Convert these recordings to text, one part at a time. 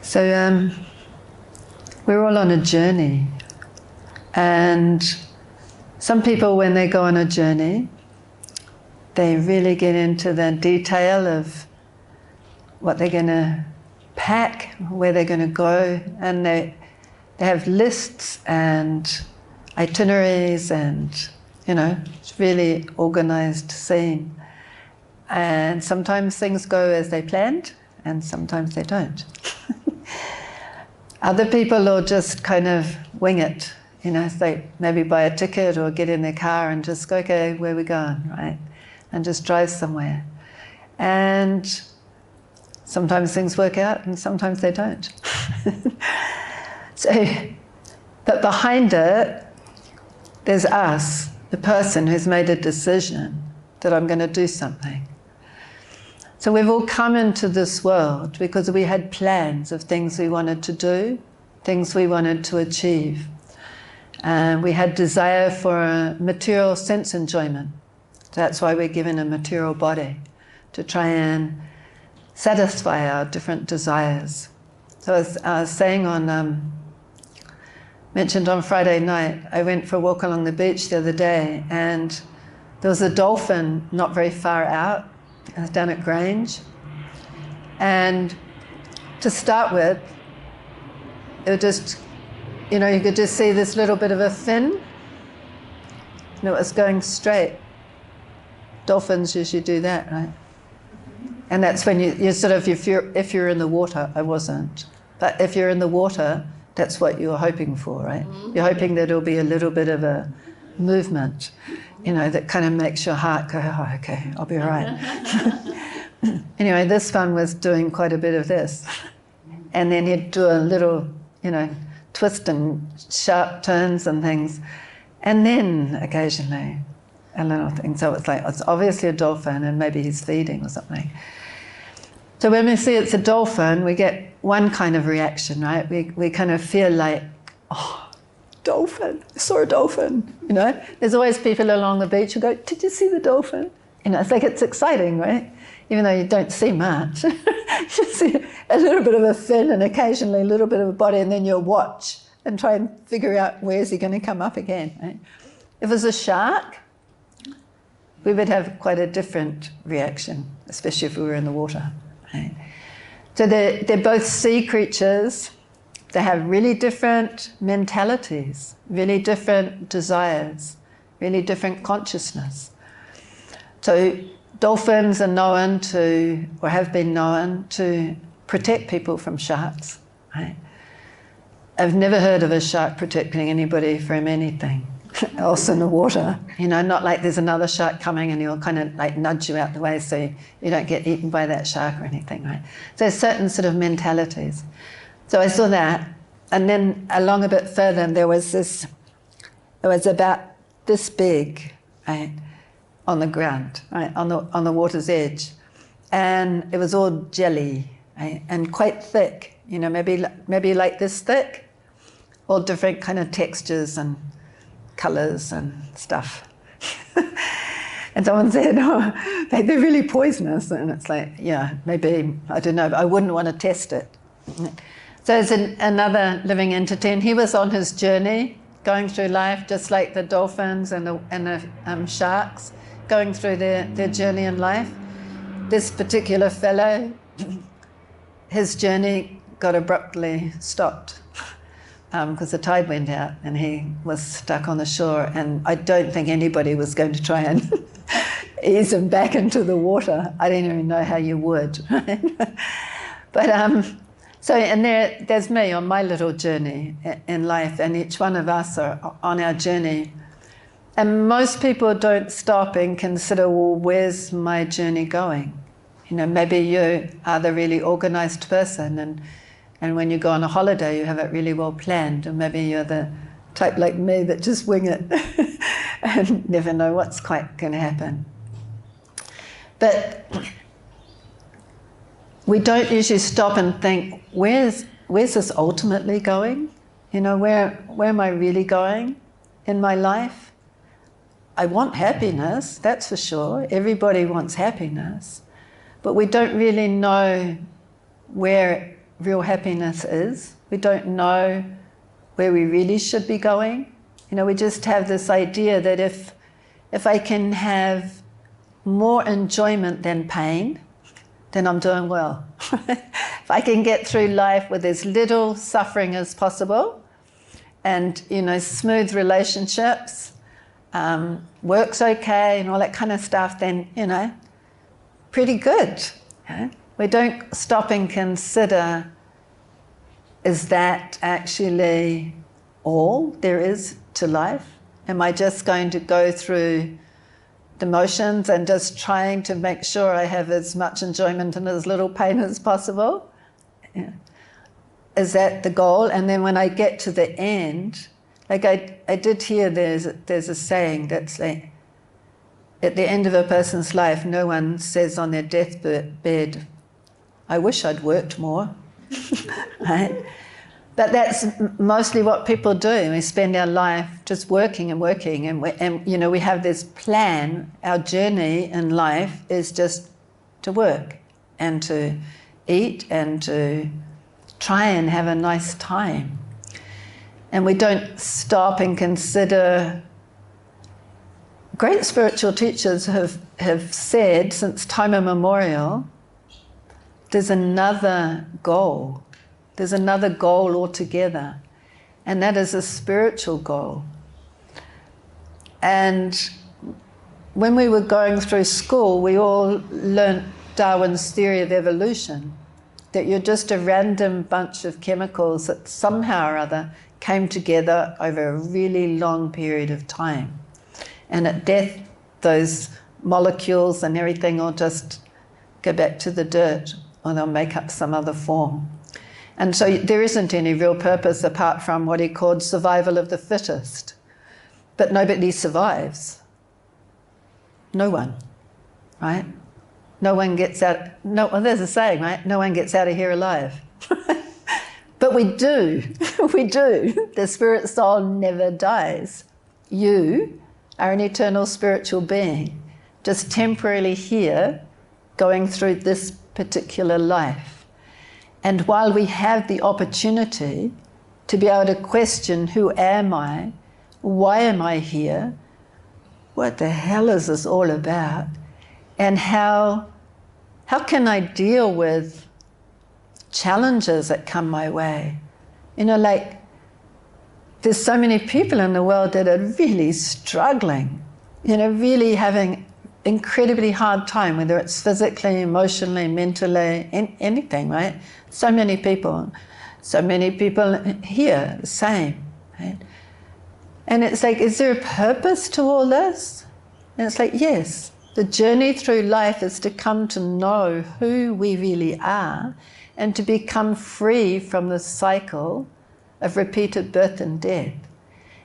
So we're all on a journey, and some people, when they go on a journey, they really get into the detail of what they're going to pack, where they're going to go, and they have lists and itineraries, and it's really organized scene. And sometimes things go as they planned, and sometimes they don't. Other people will just kind of wing it, they maybe buy a ticket or get in their car and just go, okay, where are we going, right? And just drive somewhere. And sometimes things work out and sometimes they don't. But behind it, there's us, the person who's made a decision that I'm going to do something. So we've all come into this world because we had plans of things we wanted to do, things we wanted to achieve. And we had desire for a material sense enjoyment. That's why we're given a material body, to try and satisfy our different desires. So as I was saying mentioned on Friday night, I went for a walk along the beach the other day, and there was a dolphin not very far out. I was down at Grange, and to start with, it was just, you could just see this little bit of a fin, and it was going straight. Dolphins usually do that, right? And that's when you sort of, if you're in the water, I wasn't, but if you're in the water, that's what you're hoping for, right? Mm-hmm. You're hoping that there'll be a little bit of a movement, that kind of makes your heart go, oh, okay, I'll be all right. Anyway, this one was doing quite a bit of this. And then he'd do a little, twist and sharp turns and things. And then occasionally a little thing. So it's obviously a dolphin, and maybe he's feeding or something. So when we see it's a dolphin, we get one kind of reaction, right? We kind of feel like, oh, dolphin, I saw a dolphin, There's always people along the beach who go, did you see the dolphin? It's like it's exciting, right? Even though you don't see much. You see a little bit of a fin and occasionally a little bit of a body, and then you'll watch and try and figure out where's he going to come up again, right? If it was a shark, we would have quite a different reaction, especially if we were in the water, right? So they're both sea creatures. They have really different mentalities, really different desires, really different consciousness. So dolphins are known to, or have been known to, protect people from sharks, right? I've never heard of a shark protecting anybody from anything else in the water. Not like there's another shark coming and he'll kind of like nudge you out the way so you don't get eaten by that shark or anything, right? So there's certain sort of mentalities. So I saw that, and then along a bit further, there was this, it was about this big, right, on the ground, right, on the water's edge, and it was all jelly, right, and quite thick, maybe like this thick, all different kind of textures and colours and stuff. And someone said, oh, they're really poisonous, and it's like, yeah, maybe, I don't know, but I wouldn't want to test it. So there's another living entity, and he was on his journey, going through life, just like the dolphins and the sharks, going through their journey in life. This particular fellow, his journey got abruptly stopped because the tide went out and he was stuck on the shore, and I don't think anybody was going to try and ease him back into the water. I don't even know how you would. But so, and there's me on my little journey in life, and each one of us are on our journey. And most people don't stop and consider, well, where's my journey going? Maybe you are the really organized person, and when you go on a holiday, you have it really well planned, and maybe you're the type like me that just wing it and never know what's quite going to happen. But we don't usually stop and think, where's this ultimately going? Where am I really going in my life? I want happiness, that's for sure. Everybody wants happiness. But we don't really know where real happiness is. We don't know where we really should be going. You know, we just have this idea that if I can have more enjoyment than pain, then I'm doing well. If I can get through life with as little suffering as possible, and, you know, smooth relationships, work's okay and all that kind of stuff, then, you know, pretty good. Okay? We don't stop and consider, is that actually all there is to life? Am I just going to go through the motions and just trying to make sure I have as much enjoyment and as little pain as possible? Yeah. Is that the goal? And then when I get to the end, like I did hear there's a saying that's like, at the end of a person's life, no one says on their deathbed, I wish I'd worked more, right? But that's mostly what people do. We spend our life just working and working, and you know, we have this plan. Our journey in life is just to work and to eat and to try and have a nice time. And we don't stop and consider. Great spiritual teachers have said since time immemorial, there's another goal. There's another goal altogether, and that is a spiritual goal. And when we were going through school, we all learnt Darwin's theory of evolution, that you're just a random bunch of chemicals that somehow or other came together over a really long period of time. And at death, those molecules and everything will just go back to the dirt, or they'll make up some other form. And so there isn't any real purpose apart from what he called survival of the fittest. But nobody survives. No one, right? No one gets out, no, well, there's a saying, right? No one gets out of here alive. But we do, we do. The spirit soul never dies. You are an eternal spiritual being, just temporarily here, going through this particular life. And while we have the opportunity to be able to question, who am I? Why am I here? What the hell is this all about? And how can I deal with challenges that come my way? You know, like, there's so many people in the world that are really struggling, you know, really having incredibly hard time, whether it's physically, emotionally, mentally, anything, right? So many people here, the same, right? And it's like, is there a purpose to all this? And it's like, yes, the journey through life is to come to know who we really are and to become free from the cycle of repeated birth and death.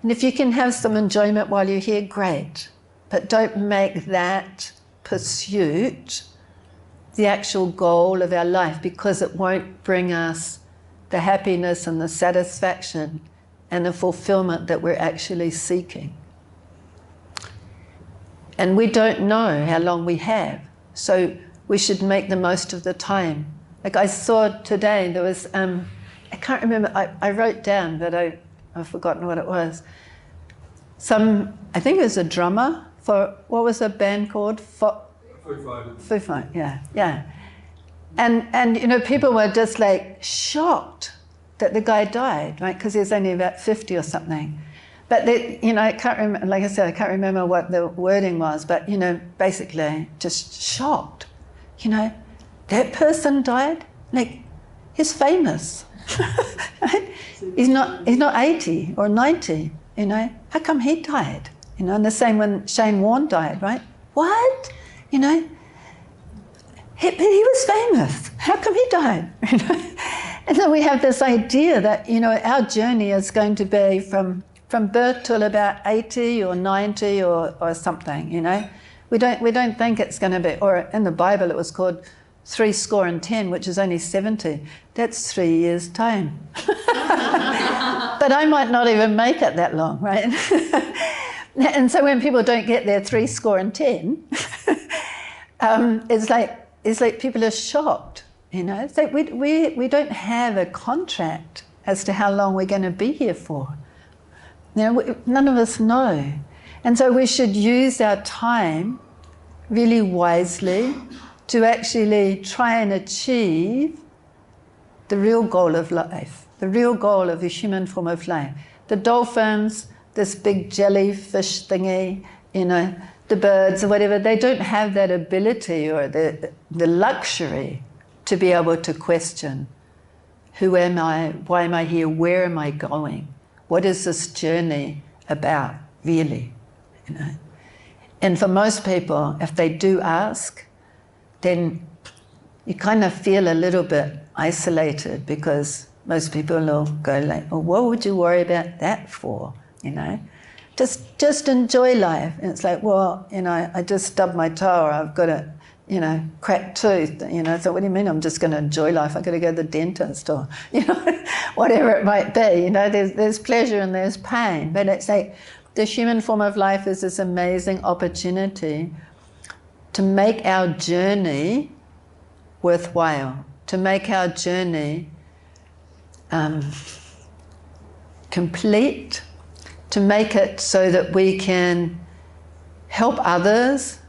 And if you can have some enjoyment while you're here, great. But don't make that pursuit the actual goal of our life, because it won't bring us the happiness and the satisfaction and the fulfillment that we're actually seeking. And we don't know how long we have, so we should make the most of the time. Like I saw today, there was, I can't remember, I wrote down, but I've forgotten what it was. I think it was a drummer for, what was the band called? Foo Fighters, yeah. And you know, people were just like shocked that the guy died, right? Because he was only about 50 or something. But they, you know, I can't remember, like I said, I can't remember what the wording was, but you know, basically just shocked. You know, that person died, like, he's famous. Right? He's not 80 or 90, you know. How come he died? You know, and the same when Shane Warne died, right? What? You know, he was famous. How come he died? You know? And then we have this idea that, you know, our journey is going to be from birth till about 80 or 90 or something, you know. We don't think it's going to be, or in the Bible it was called 70, which is only 70. That's 3 years' time. But I might not even make it that long, right? And so when people don't get their 70, it's like people are shocked, you know. So we don't have a contract as to how long we're going to be here for. You know, none of us know. And so we should use our time really wisely to actually try and achieve the real goal of life, the real goal of the human form of life. The dolphins, this big jellyfish thingy, you know, the birds or whatever, they don't have that ability or the luxury to be able to question, who am I, why am I here, where am I going, what is this journey about, really, you know? And for most people, if they do ask, then you kind of feel a little bit isolated, because most people will go like, well, what would you worry about that for, you know? Just enjoy life. And it's like, well, you know, I just stubbed my toe, or I've got a, you know, cracked tooth, you know, so what do you mean I'm just going to enjoy life? I've got to go to the dentist, or, you know, whatever it might be, you know, there's pleasure and there's pain. But it's like the human form of life is this amazing opportunity to make our journey worthwhile, to make our journey complete, to make it so that we can help others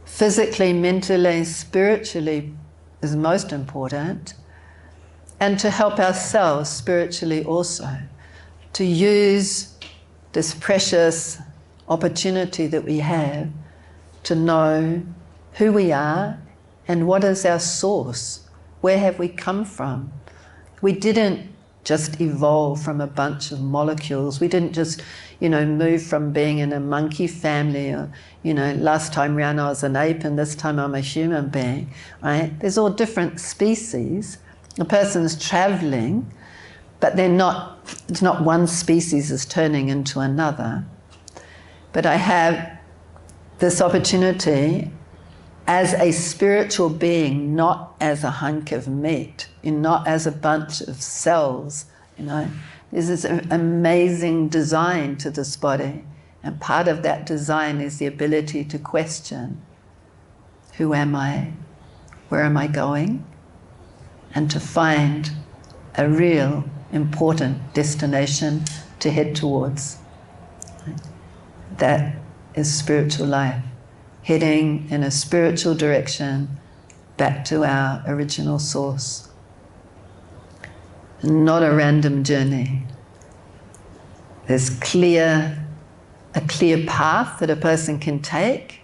physically, mentally, spiritually is most important, and to help ourselves spiritually also, to use this precious opportunity that we have to know who we are and what is our source, where have we come from. We didn't just evolve from a bunch of molecules. We didn't just, you know, move from being in a monkey family, or, you know, last time round I was an ape and this time I'm a human being, right? There's all different species. A person's traveling, but they're not, it's not one species is turning into another. But I have this opportunity as a spiritual being, not as a hunk of meat, not as a bunch of cells, you know. There's this amazing design to this body, and part of that design is the ability to question, who am I, where am I going, and to find a real important destination to head towards. That is spiritual life, heading in a spiritual direction back to our original source. Not a random journey. There's a clear path that a person can take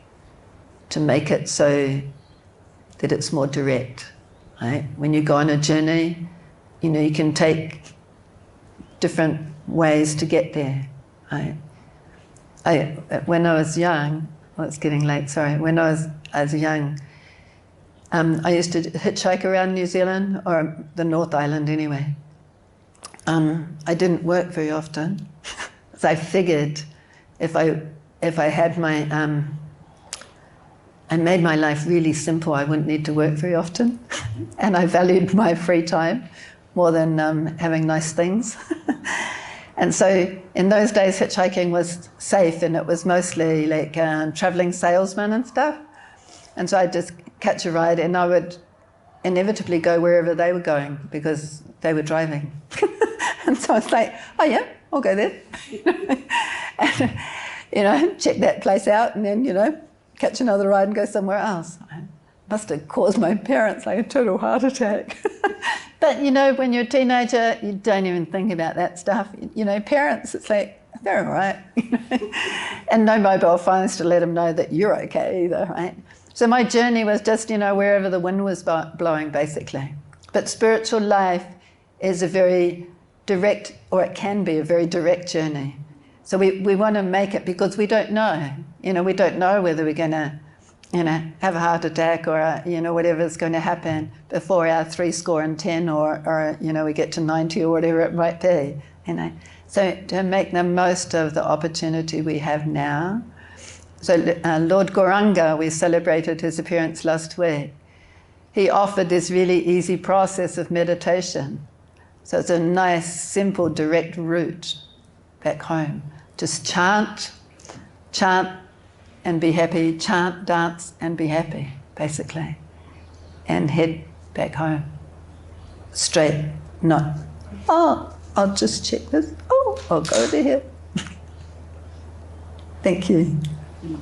to make it so that it's more direct, right? When you go on a journey, you know, you can take different ways to get there, right? When I was young, well, it's getting late, sorry. When I was young, I used to hitchhike around New Zealand, or the North Island anyway. I didn't work very often, so I figured if I had my, I made my life really simple, I wouldn't need to work very often, and I valued my free time more than having nice things. And so in those days, hitchhiking was safe, and it was mostly like traveling salesmen and stuff. And so I'd just catch a ride, and I would inevitably go wherever they were going because they were driving. And so I was like, oh yeah, I'll go there. And, you know, check that place out, and then, you know, catch another ride and go somewhere else. I must have caused my parents like a total heart attack. But, you know, when you're a teenager, you don't even think about that stuff. You know, parents, it's like, they're all right. You know? And no mobile phones to let them know that you're okay either, right? So my journey was just, you know, wherever the wind was blowing, basically. But spiritual life is a very direct, or it can be a very direct journey. So we want to make it, because we don't know. You know, we don't know whether we're going to, you know, have a heart attack, or, you know, whatever's going to happen before our 70, or, you know, we get to 90 or whatever it might be, you know. So to make the most of the opportunity we have now. So Lord Gauranga, we celebrated his appearance last week. He offered this really easy process of meditation. So it's a nice, simple, direct route back home. Just chant, chant, and be happy, chant, dance, and be happy, basically. And head back home. Straight, not, oh, I'll just check this. Oh, I'll go over here. Thank you.